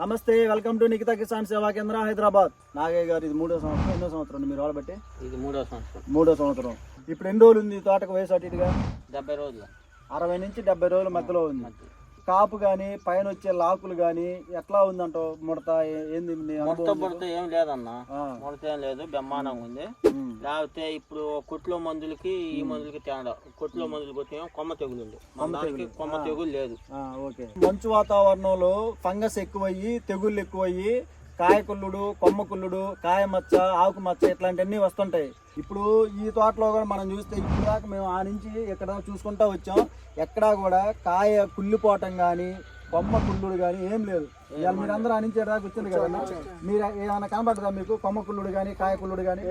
నమస్తే, welcome to Nikhita Kisan సేవా కేంద్ర హైదరాబాద్. నాగయ్య గారు ఇది 3వ సంవత్సరం, ఎన్నో సంవత్సరం మీరు వాళ్ళబట్టి? ఇది 3వ సంవత్సరం. 3వ సంవత్సరం. ఇప్పుడు ఎన్ని రోజులు ఉంది తోటకు వయసు? అటు ఇటుగా 70 రోజులు, 60 నుంచి 70 రోజుల మధ్యలో ఉంది. కాపు కానీ పైన వచ్చే లాకులు కానీ ఎట్లా ఉందంటావు? ముడత ఏంది? ముడత ఏం లేదన్న, ముడత ఏం లేదు, బ్రహ్మాండంగా ఉంది. లేకపోతే ఇప్పుడు కొట్లో మందులకి ఈ మందులకి తేడా. కొట్లో మందులు కొట్టి కొమ్మ తెగులు ఉంది, కొమ్మ తెగులు లేదు. ఓకే. మంచు వాతావరణంలో ఫంగస్ ఎక్కువయ్యి, తెగుళ్ళు ఎక్కువయ్యి, కాయ కుళ్ళుడు, కొమ్మ కుళ్ళుడు, కాయ మచ్చ, ఆకు మచ్చ ఇట్లాంటివన్నీ వస్తుంటాయి. ఇప్పుడు ఈ తోటలో కూడా మనం చూస్తే ఇప్పుడు దాకా మేము ఆ నుంచి ఇక్కడ చూసుకుంటా వచ్చాం. ఎక్కడా కూడా కాయ కుళ్ళిపోవటం కానీ కొమ్మ కుళ్ళుడు కానీ ఏం లేదు. ఇవాళ మీరు అందరూ ఆ నుంచి దాకా వచ్చింది కదన్నా, మీరు ఏమైనా కనబడదా మీకు కొమ్మ కుళ్ళుడు కానీ కాయ కుళ్ళుడు కానీ?